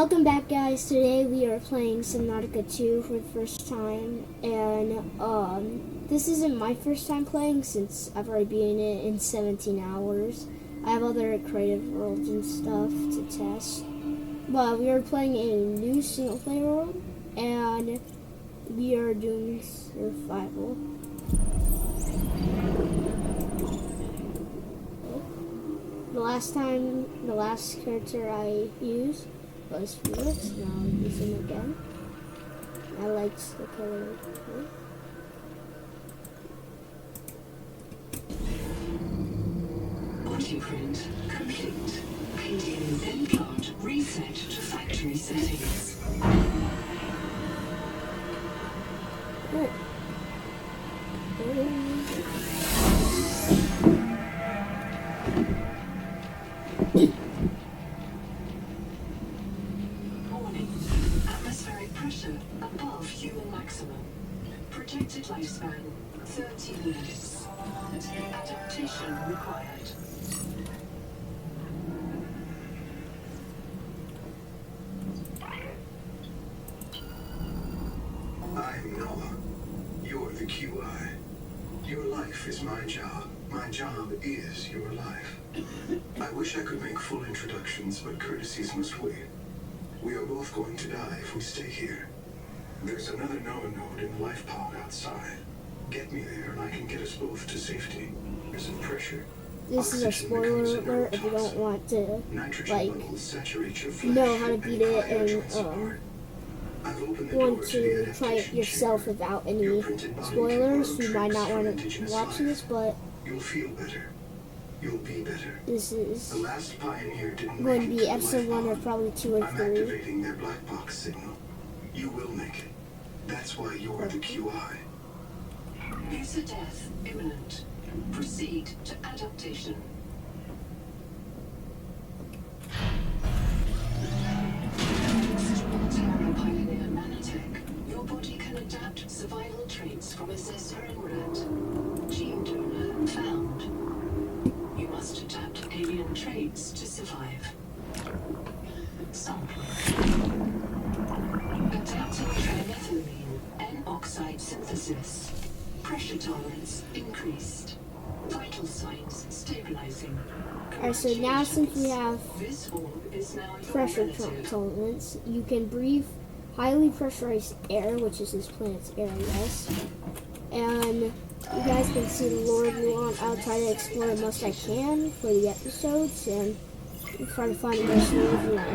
Welcome back, guys. Today we are playing Subnautica 2 for the first time, and this isn't my first time playing since I've already beaten it in 17 hours. I have other creative worlds and stuff to test, but we are playing a new single player world, and we are doing survival. The last character I used was Felix. Now I'm using it again. I liked the color. Blueprint complete. Pending implant reset to factory settings. Warning. Atmospheric pressure above human maximum. Projected lifespan 30 minutes. Adaptation required. I'm Noah. You're the QI. Your life is my job. My job is your life. I wish I could make full introductions, but courtesies must wait. We are both going to die if we stay here. There's another Noah node in the life pod outside. Get me there and I can get us both to safety. There's some pressure. This is a spoiler alert if you don't want to, know how to beat it and want to try it yourself without any spoilers. You might not want to watch this, but you'll feel better. You'll be better. This is The last pioneer didn't going to make it be the episode life 1 or pod. probably 2 or I'm 3. activating their black box signal. You will make it. That's why you're the QI. User death imminent. Proceed to adaptation. Subnautica pioneer nanotech. Your body can adapt survival traits from a Caesarean rat. Gene donor found. You must adapt alien traits to survive. Sample. Adapting trimethylamine N-oxide synthesis. Pressure tolerance increased. Vital signs stabilizing. Alright, so now since we have This orb is now your pressure relative. tolerance, you can breathe highly pressurized air, which is this planet's air, I guess. And you guys can see the lore if you want. I'll try to explore the most I can for the episodes and try to find the most lore if you want.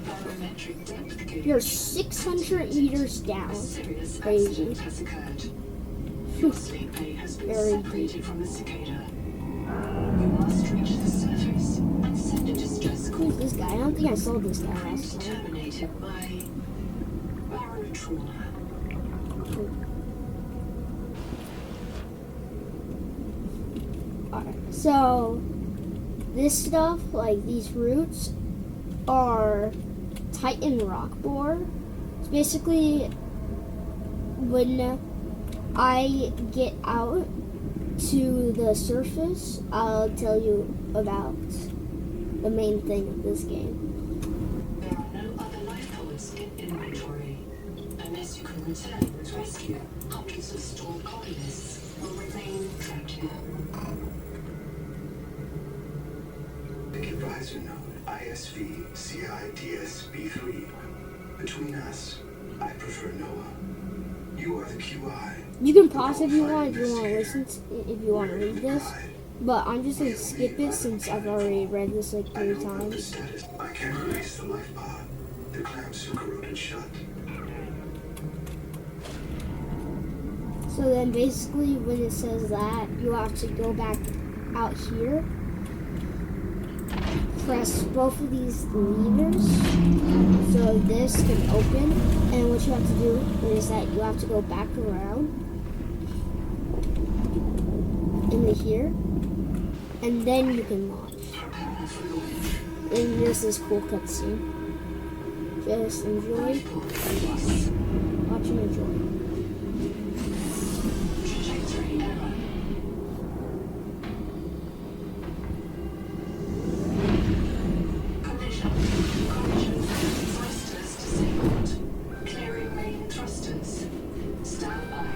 Barometric depth gauge. You're 600 meters down. Serious Crazy. accident has occurred. Your sleep bay has been Very separated from the cicada. You must reach the surface and send a distress call. Who's this guy? I don't think I saw this guy Print last time. terminated by barotrauma. Alright, so this stuff, like these roots, are Titan rock borer. It's basically when I get out to the surface, I'll tell you about the main thing of this game. There are no other life pods in inventory. Unless you can return with rescue, hundreds of stored colonists will remain trapped here. Big advisor node, ISV CIDSB3. Between us, I prefer Noah. You are the QI. You can pause if you want to listen to, if you want to read this, but I'm just gonna skip it since I've already read this like I 3 know about the times. status. I can't release the life pod. The clamps are corroded shut. So then basically when it says that, you have to go back out here, press both of these levers so this can open, and what you have to do is that you have to go back around into here, and then you can launch. And there's this cool cutscene. Just enjoy. Watch and enjoy. Trajectory error. Collision. Thrusters disabled. Clearing main thrusters. Stand by.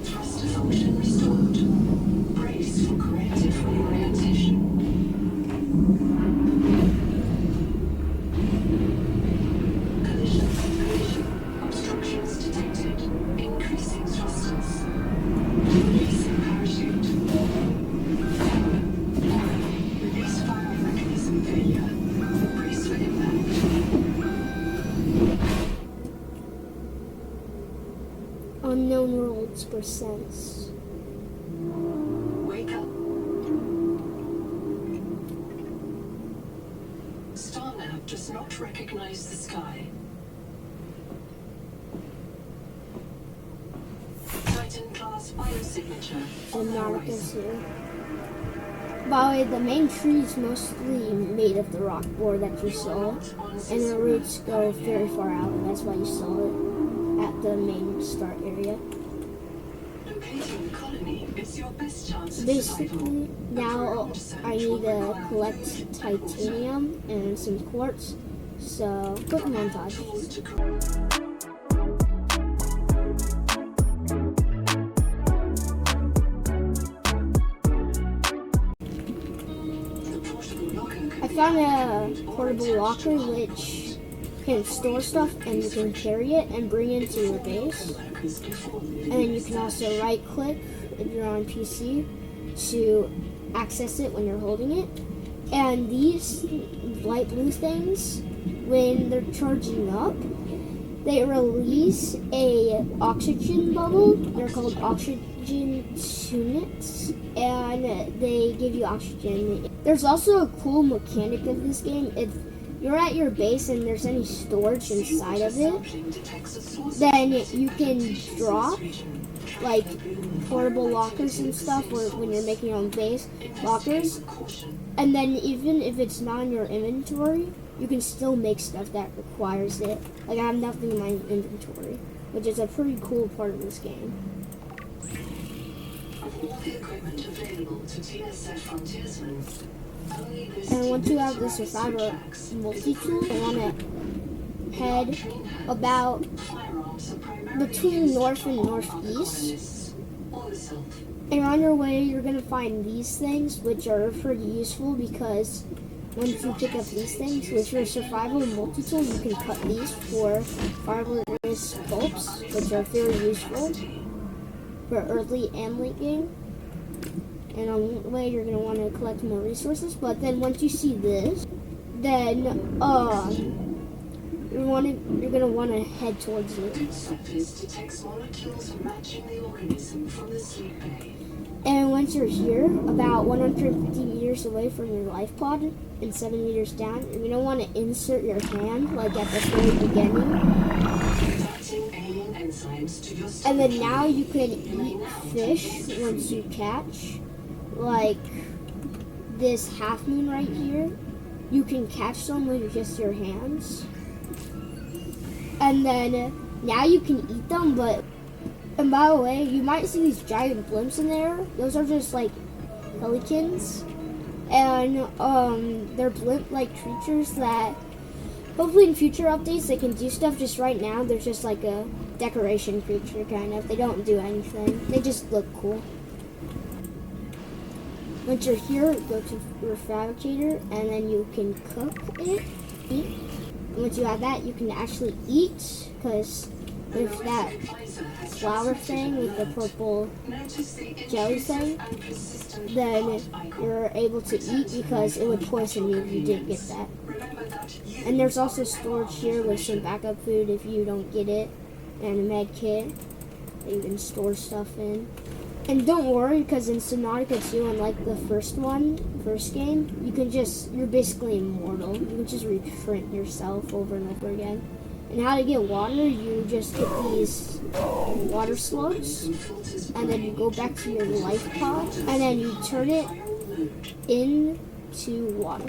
Thruster function restored. Brace for corrective reorientation. Collision. Obstructions detected. Increasing thrusters. Releasing parachute. Error. Release firing mechanism failure. Brace for impact. Unknown worlds percents. Wake up. StarNav does not recognize the sky. Titan class biosignature on the Subnautica's horizon. here. By the way, the main tree is mostly made of the rock board that you saw, and the roots go very far out, and that's why you saw it at the main start area. Locating the colony is your best chance of Basically, survival. now I need to collect titanium and some quartz, so quick montage. Tools to The portable locker can I be found a activated or portable attached locker to a which can store stuff and you can carry it and bring it to your base. workers before leaving And you their can stash. also right click if you're on PC to access it when you're holding it. And these light blue things, when they're charging up, they release a oxygen bubble. They're called oxygen tunics, and they give you oxygen. There's also a cool mechanic of this game. If you're at your base and there's any storage inside of it, then you can drop like portable lockers and stuff, or when you're making your own base lockers. And then even if it's not in your inventory, you can still make stuff that requires it. Like I have nothing in my inventory, which is a pretty cool part of this game. Of all the equipment available to TSF frontiersmen, only this And once you have the demilitarized survivor switchbacks multi-tool, you want to head about firearms are primarily between used to north and trouble northeast. colonists or the south. And on your way, you're going to find these things, which are pretty useful because once you pick up these things, with your survival multi-tool, you can cut these for fireworks bulbs, which are very useful for early and late game. And on the way, you're going to want to collect more resources. But then once you see this, then you're going to want to head towards it. Good surface detects molecules matching the organism from the sleep bay. And once you're here, about 150 meters away from your life pod and 7 meters down, you're going to want to insert your hand, like at the very beginning. Adapting alien enzymes to your And then stomach. now you can eat fish once you catch, like this half moon right here. You can catch them with just your hands. And then now you can eat them, but, and by the way, you might see these giant blimps in there. Those are just like pelicans. And they're blimp-like creatures that hopefully in future updates they can do stuff. Just right now, they're just like a decoration creature, kind of. They don't do anything. They just look cool. Once you're here, go to your fabricator, and then you can cook it, eat. And once you have that, you can actually eat, because there's that flower thing with the purple jelly thing. Then you're able to eat because it would poison you if you didn't get that. And there's also storage here with some backup food if you don't get it, and a med kit that you can store stuff in. And don't worry, because in Subnautica 2, unlike the first game, you're basically immortal. You can just reprint yourself over and over again. And how to get water, you just get these water slugs, and then you go back to your life pod, and then you turn it into water.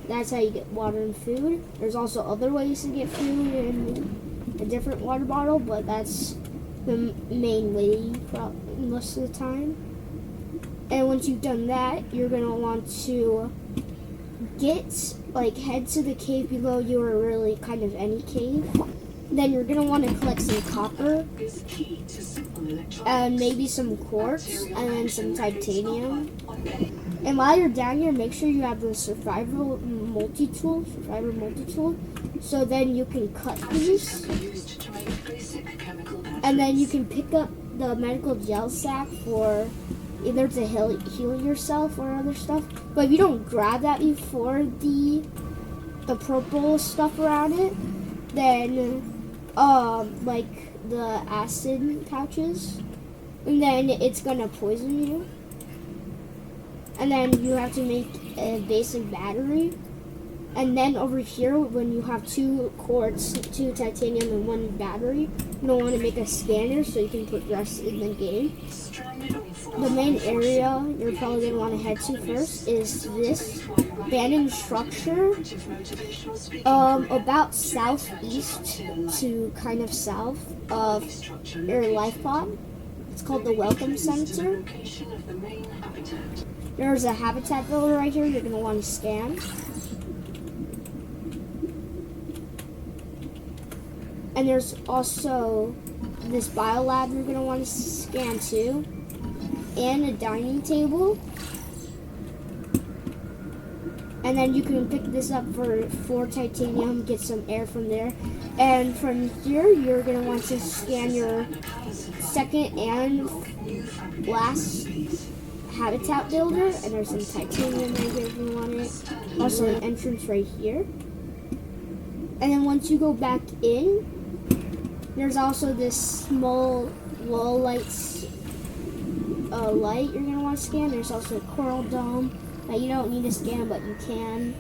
That's how you get water and food. There's also other ways to get food in a different water bottle, but that's the main way most of the time. And once you've done that, you're gonna want to head to the cave below you, or really kind of any cave. Then you're gonna want to collect some copper and maybe some quartz and then some titanium. And while you're down here, make sure you have the survivor multi-tool, so then you can cut these. And then you can pick up the medical gel sack for either to heal yourself or other stuff. But if you don't grab that before the purple stuff around it, then like the acid pouches, and then it's gonna poison you. And then you have to make a basic battery. And then over here, when you have 2 quartz, 2 titanium, and 1 battery, you don't want to make a scanner so you can progress in the game. The main area you're probably going to want to head to first is this abandoned structure, about southeast to kind of south of your life pod. It's called the Welcome Center. There's a habitat builder right here you're going to want to scan. And there's also this biolab you're going to want to scan too. And a dining table. And then you can pick this up for 4 titanium, get some air from there. And from here, you're going to want to scan your second and last habitat builder. And there's some titanium right here if you want it. Also an entrance right here. And then once you go back in, there's also this small wall lights light you're going to want to scan. There's also a coral dome that you don't need to scan, but you can.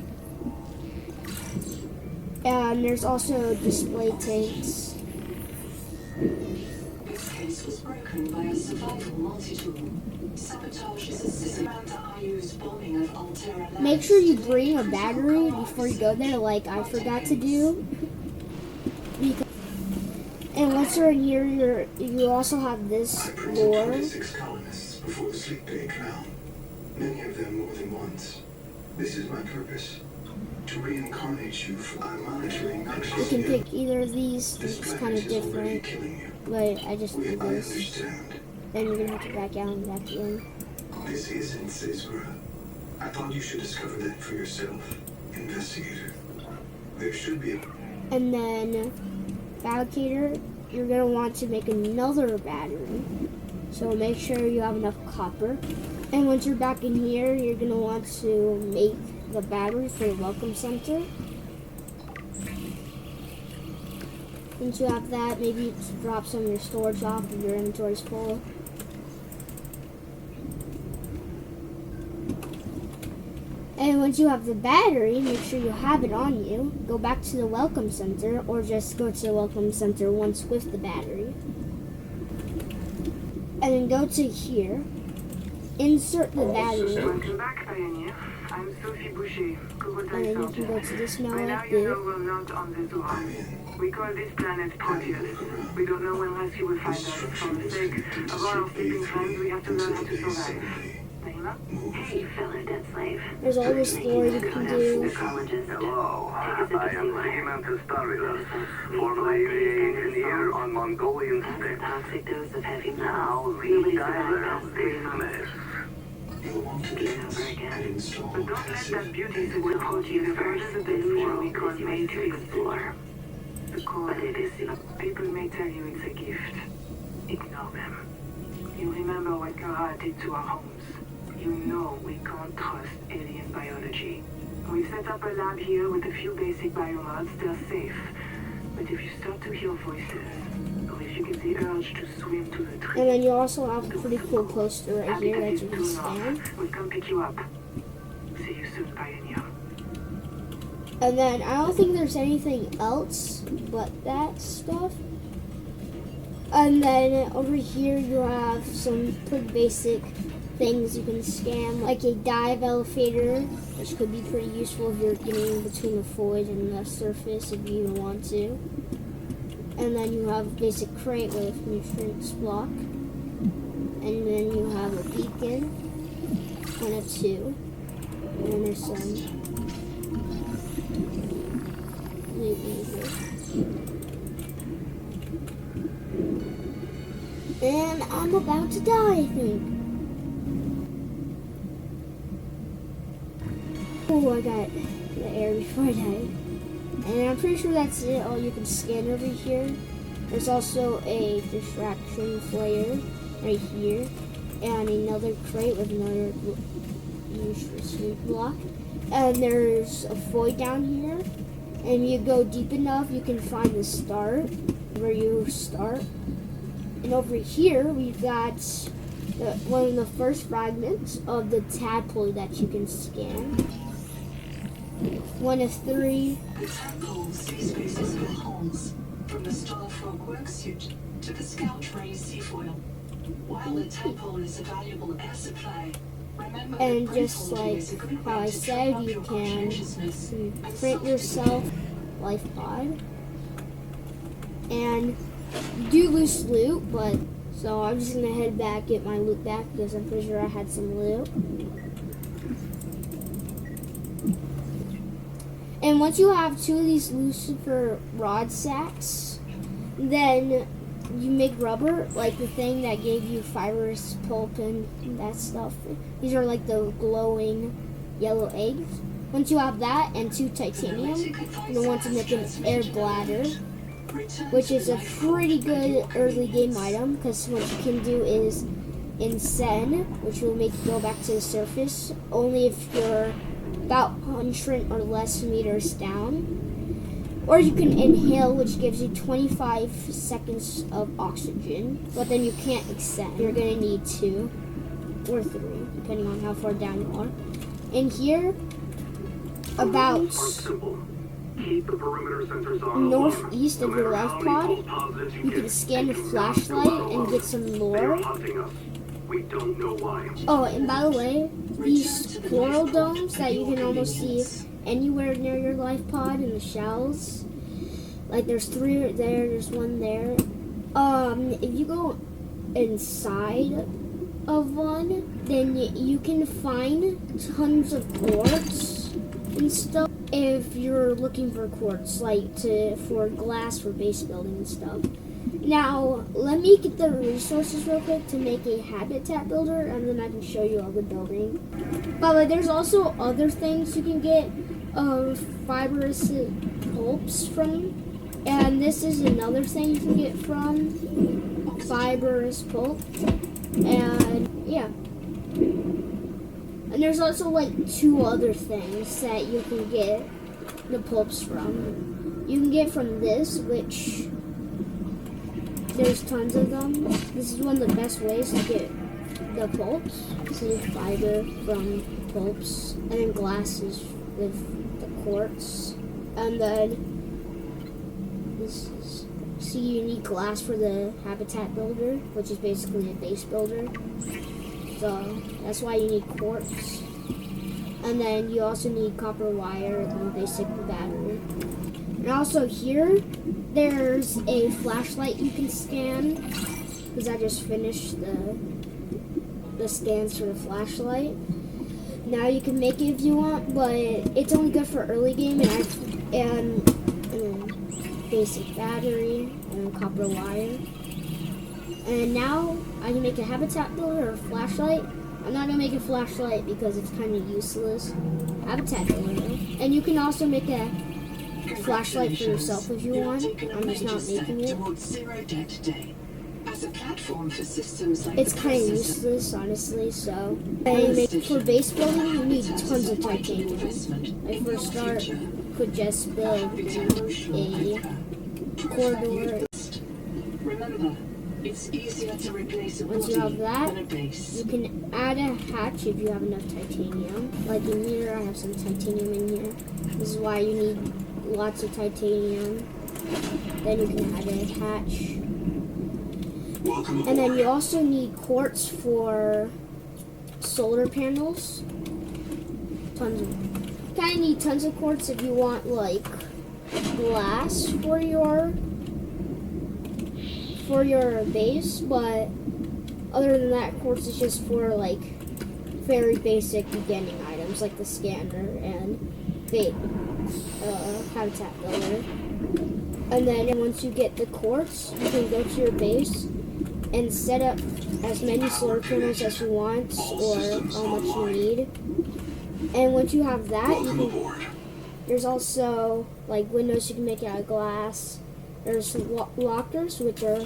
And there's also display tanks. This case was broken by a survival multi-tool. Sabotage is a system that used bombing of Altera. Make sure you bring a battery before you go there, like I forgot to do. And once you're in here, you also have this I printed floor. 26 colonists before the sleep day canal. Many of them more than once. This is my purpose. To reincarnate you, I'm monitoring not You just can you. pick either of these. This It's kind planet of is already different, killing you. but I just did I this. understand. Then you're gonna have to back out and back in. This isn't Cesura. I thought you should discover that for yourself, investigator. There should be a... And then fabricator, you're gonna want to make another battery. So make sure you have enough copper. And once you're back in here, you're gonna want to make the battery for the welcome center. Once you have that, maybe drop some of your storage off if your inventory's full. And once you have the battery, make sure you have it on you. Go back to the welcome center, or just go to the welcome center once with the battery. And then go to here. Insert the battery. Welcome back, Pioneer. I'm Sophie Boucher, And then you can go to this now By now like you know this. we're not on the Zora. I'm in. We call this planet Proteus. We don't know when else you will find us. For the sake of all our sleeping friends, we have to learn how to survive. Naima? Hey, fellow dead slave. There's all this floor you can do. Psychologist. Hello, Take a sip I of am seawater. Regimental Starvillus, formerly aviation engineer on Mongolian That's a steppes. toxic dose of heavy Now, metals. Nobody survived rediver past 3 this months. mess. You'll want to dance and install But don't let passive that beauty We'll support hold you you further first. the This delusion world we call is yours to matrix. explore. The core But it is people may tell you it's a gift. Ignore them. You remember what Kara did to our homes. You know we can't trust alien biology. We set up a lab here with a few basic biomods. They're safe. But if you start to hear voices, or if you get the urge to swim to the tree, And then you also have a pretty cool poster right here that you can Habitat scan. We'll come pick you up. See you soon, Pioneer. And then I don't think there's anything else but that stuff. And then over here you have some pretty basic things you can scan, like a dive elevator, which could be pretty useful if you're getting between the void and the surface if you want to. And then you have a basic crate with nutrients block. And then you have a beacon, one of two. And then there's some loot in here. And I'm about to die, I think. Oh, I got the air before I died. And I'm pretty sure that's it, all you can scan over here. There's also a distraction flare right here. And another crate with another sleep block. And there's a void down here. And you go deep enough, you can find the start, where you start. And over here, we've got one of the first fragments of the tadpole that you can scan. One of three. The tadpole's sea spaces are holes, from the Starfrog worksuit to the Scout Ray seafoil. While the tadpole is a valuable air supply, remember And that just breathholding like is a good how way I to said, train up you your can conscientiousness and print self-discipline. yourself life pod. And you do lose loot, but so I'm just gonna head back, get my loot back because I'm pretty sure I had some loot. And once you have two of these Lucifer rod sacks, then you make rubber, like the thing that gave you fibrous pulp and that stuff. These are like the glowing yellow eggs. Once you have that and two titanium, you'll want to make an air bladder, which is a pretty good early game item because what you can do is incend, which will make you go back to the surface only if you're about 100 or less meters down. Or you can inhale, which gives you 25 seconds of oxygen, but then you can't extend. You're gonna need 2 or 3, depending on how far down you are. In here, about Keep the perimeter sensors on northeast of your life pod, you can scan a flashlight and get some lore. We don't know why. Oh, and by the way, these coral domes that you can almost see anywhere near your life pod in the shells. Like there's 3 right there, there's 1 there. If you go inside of one, then you can find tons of quartz and stuff. If you're looking for quartz, like for glass for base building and stuff. Now, let me get the resources real quick to make a habitat builder, and then I can show you all the building. But there's also other things you can get fibrous pulps from, and this is another thing you can get from fibrous pulp, and yeah. And there's also like 2 other things that you can get the pulps from. You can get from this, which there's tons of them. This is one of the best ways to get the pulps. So fiber from pulps, and then glasses with the quartz, and then this is. So you need glass for the habitat builder, which is basically a base builder. So that's why you need quartz. And then you also need copper wire and a basic battery. And also here, there's a flashlight you can scan, because I just finished the scans for the flashlight. Now you can make it if you want, but it's only good for early game, and basic battery and copper wire. And now I can make a habitat builder or a flashlight. I'm not gonna make a flashlight because it's kind of useless. Habitat builder, and you can also make a flashlight for yourself if you want. I'm just not making it. It's kind of useless, honestly. So, for base building, you need tons of titanium. Like for a start, you could just build a corridor. Remember, it's easier to replace a Once body you have that, than a base. you can add a hatch if you have enough titanium. Like in here, I have some titanium in here. This is why you need lots of titanium. Then you can add a hatch. Welcome aboard. And then you also need quartz for solar panels. Kind of need tons of quartz if you want like glass for your base, but other than that, quartz is just for like very basic beginning items like the scanner and habitat builder. And then once you get the quartz, you can go to your base and set up as many solar panels as you want or how much you need. And once you have that, Welcome aboard. there's also like windows you can make out of glass. There's lockers, which are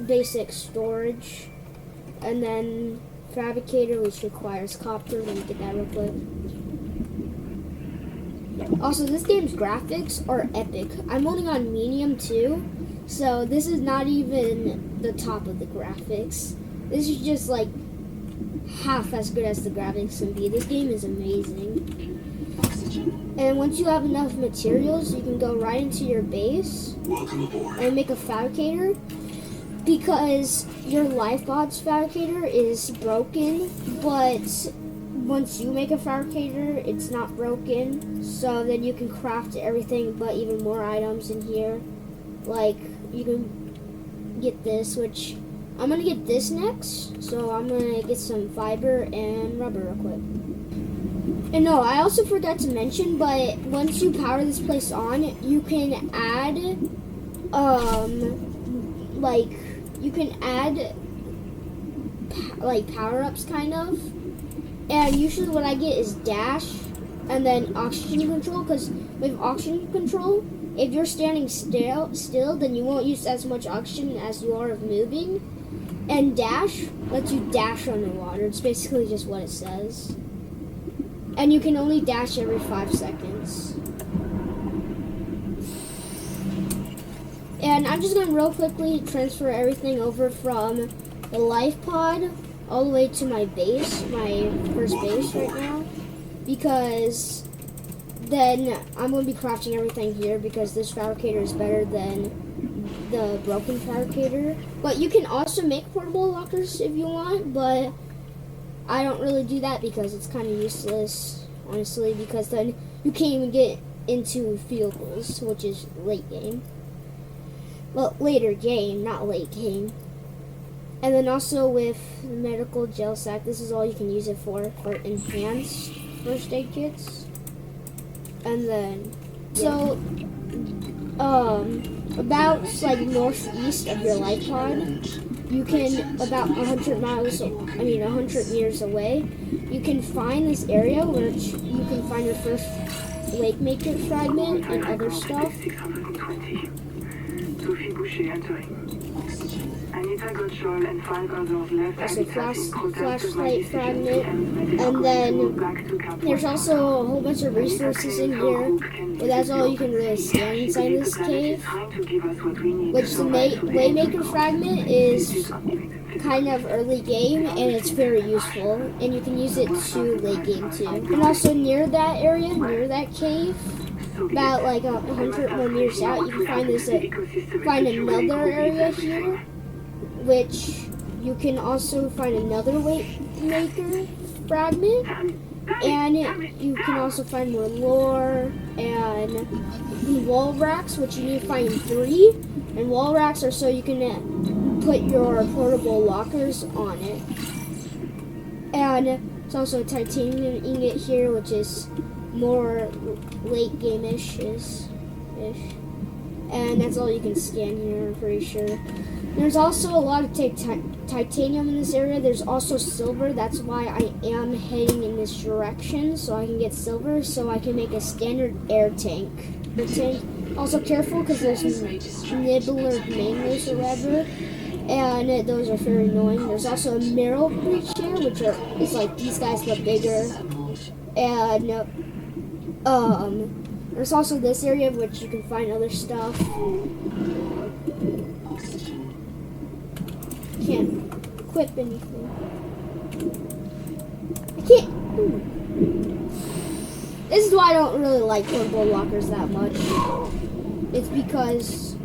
basic storage. And then fabricator, which requires copper. Let me get that real quick. Also, this game's graphics are epic. I'm only on medium too, so this is not even the top of the graphics. This is just like half as good as the graphics can be. This game is amazing. Oxygen. And once you have enough materials, you can go right into your base Welcome aboard. and make a fabricator, because your lifebots fabricator is broken, but once you make a fabricator, it's not broken, so then you can craft everything but even more items in here. Like, you can get this, which I'm gonna get this next, so I'm gonna get some fiber and rubber real quick. And no, I also forgot to mention, but once you power this place on, you can add, power-ups kind of. And usually what I get is dash and then oxygen control, because with oxygen control, if you're standing still, then you won't use as much oxygen as you are of moving. And dash lets you dash underwater. It's basically just what it says. And you can only dash every 5 seconds. And I'm just going to real quickly transfer everything over from the life pod all the way to my base, my first base right now, because then I'm going to be crafting everything here, because this fabricator is better than the broken fabricator. But you can also make portable lockers if you want, but I don't really do that because it's kind of useless, honestly, because then you can't even get into vehicles, which is late game. Well, later game, not late game. And then also with medical gel sack, this is all you can use it for enhanced first aid kits. And then, so, about like northeast of your life pod, you can, about 100 meters away, you can find this area where you can find your first lake maker fragment and other stuff. 620. Sophie Boucher entering. Anita Gottschall and 5 others left Also Habitat in protest of my flashlight decision fragment, to end medical and school then back to Camp there's White. also a whole bunch of resources in here, but that's all you can really scan inside this cave. Which the Waymaker fragment is kind of early game, and it's very useful, and you can use it to late game too. And also near that area, near that cave, about like 100 more meters out, you can find another area here, which you can also find another Waymaker fragment, and you can also find more lore and wall racks, which you need to find 3. And wall racks are so you can put your portable lockers on it. And it's also a titanium ingot here, which is more late game-ish. And that's all you can scan here, I'm pretty sure. There's also a lot of titanium in this area. There's also silver. That's why I am heading in this direction, so I can get silver, so I can make a standard air tank. Also careful, because there's nibbler mangoes or whatever, and those are very annoying. There's also a mineral breach here, which is like these guys but bigger. And There's also this area which you can find other stuff. Oxygen. Can't equip anything. I can't. This is why I don't really like portable lockers that much. It's because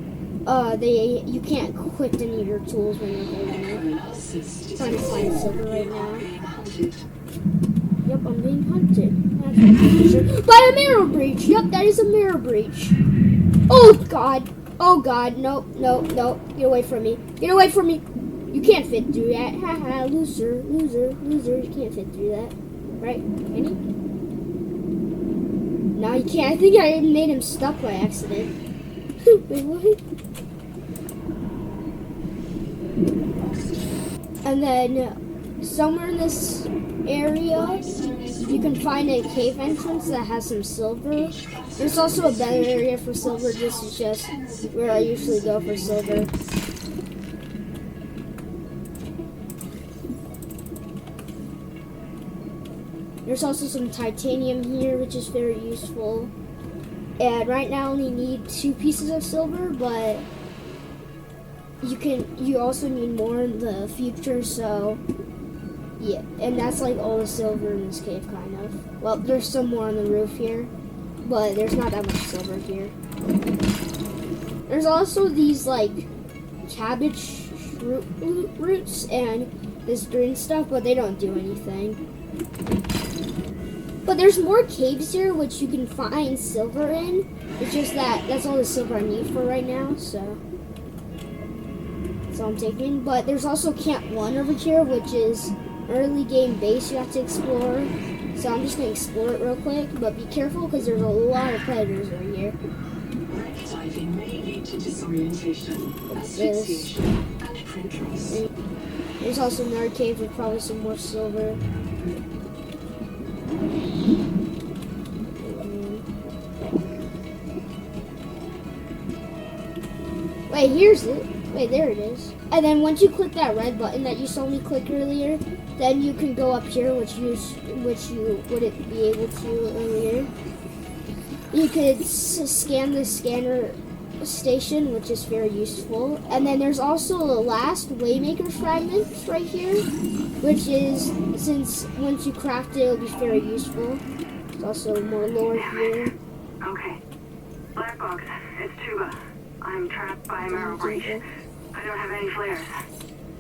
you can't equip any of your tools when you're holding it. Analysis. Trying to find silver right now. Being hunted. Yep, I'm being hunted. That's what I'm pretty sure. By a mirror breach! Yep, that is a mirror breach. Oh god! Oh god, nope, nope, nope. Get away from me. Get away from me! You can't fit through that. Haha, loser, loser, loser. You can't fit through that. Right? Can you? No, you can't. I think I made him stuck by accident. Wait, what? And then somewhere in this area, you can find a cave entrance that has some silver. There's also a better area for silver. This is just where I usually go for silver. There's also some titanium here, which is very useful. And right now I only need 2 pieces of silver, but you also need more in the future, so yeah. And that's like all the silver in this cave, kind of. Well, there's some more on the roof here, but there's not that much silver here. There's also these like cabbage roots and this green stuff, but they don't do anything. But there's more caves here which you can find silver in. It's just that's all the silver I need for right now, so that's all I'm taking. But there's also Camp 1 over here, which is early game base you have to explore. So I'm just going to explore it real quick, but be careful because there's a lot of predators over here. Wreck diving may lead to disorientation, This. asphyxiation, and print loss. There's also another cave with probably some more silver. Wait, here's it. Wait, there it is. And then once you click that red button that you saw me click earlier, then you can go up here, which you wouldn't be able to earlier. You could scan the scanner station, which is very useful. And then there's also a last Waymaker fragment right here, which is, since once you craft it, it'll be very useful. There's also more lore here. Okay. Black box. It's Tuba. I'm trapped by a mirror breach. I don't have any flares.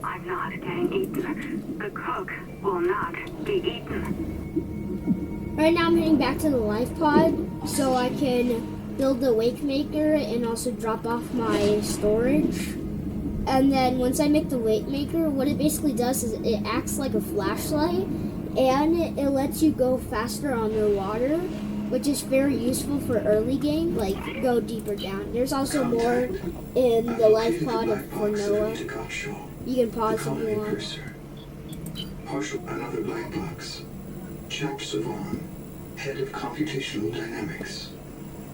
I'm not getting eaten. The cook will not be eaten. Right now I'm heading back to the life pod so I can build the wake maker and also drop off my storage. And then once I make the wake maker, what it basically does is it acts like a flashlight and it lets you go faster underwater, which is very useful for early game, like go deeper down. There's also more in the life pod for Noah. You can pause if you want. Partial another black box. Jack Savon, head of computational dynamics.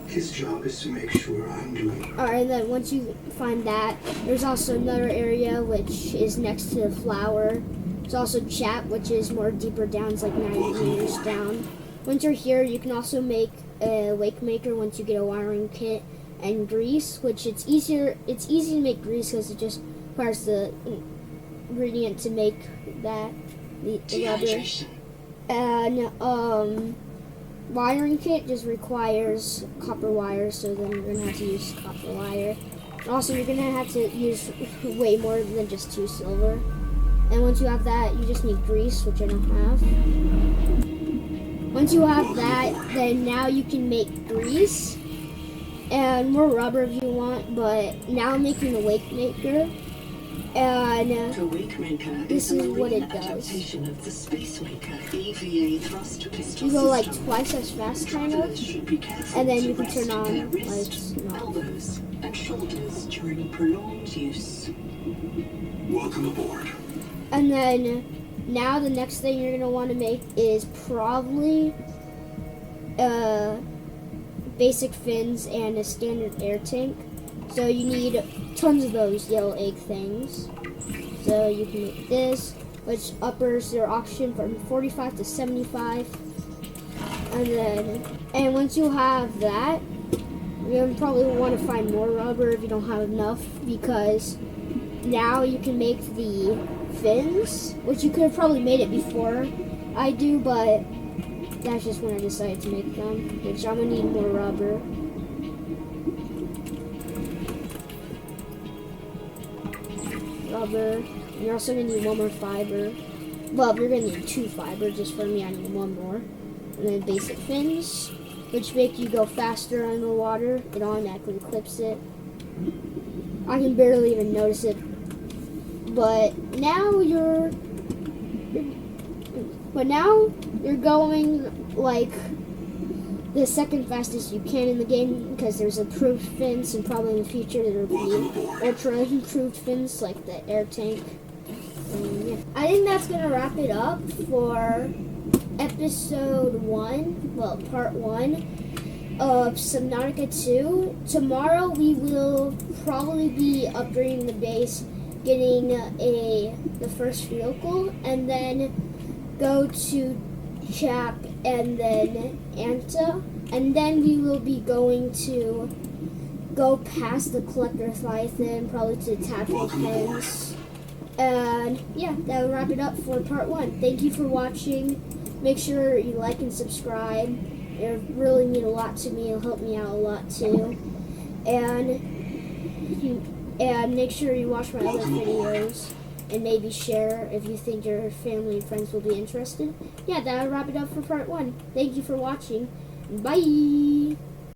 His job is to make sure I'm doing. Alright, and then once you find that, there's also another area which is next to the flower. There's also chat, which is more deeper down, it's like 90 meters down. Once you're here, you can also make a wake maker once you get a wiring kit and grease, which it's easy to make grease because it just requires the ingredient to make that, the rubber. And wiring kit just requires copper wire, so then you're gonna have to use copper wire. And also, you're gonna have to use way more than just 2 silver. And once you have that, you just need grease, which I don't have. Once you have that, then now you can make grease and more rubber if you want, but now I'm making the wake maker, and this is what it does. You go like twice as fast, kind of, and then you can turn on lights and elbows and shoulders during prolonged use. Welcome aboard. And then now the next thing you're gonna want to make is probably basic fins and a standard air tank. So you need tons of those yellow egg things. So you can make this, which uppers their oxygen from 45 to 75. And then And once you have that, you'll probably want to find more rubber if you don't have enough, because now you can make the fins, which you could have probably made it before I do, but that's just when I decided to make them, which I'm going to need more rubber. Rubber. And you're also going to need one more fiber. Well, you're going to need 2 fiber. Just for me, I need 1 more. And then basic fins, which make you go faster underwater. It automatically clips it. I can barely even notice it. But now you're going like the second fastest you can in the game, because there's improved fins, and probably in the future there will be ultra improved fins like the air tank. And yeah, I think that's gonna wrap it up for episode 1, well, part 1 of Subnautica 2. Tomorrow we will probably be upgrading the base, getting the first vehicle, and then go to Chap and then Anta, and then we will be going to go past the Collector Leviathan, probably to Tapping Pens. And yeah, that will wrap it up for part 1. Thank you for watching. Make sure you like and subscribe. It really means a lot to me. It'll help me out a lot too. And make sure you watch my other videos, and maybe share if you think your family and friends will be interested. Yeah, that'll wrap it up for part 1. Thank you for watching. Bye!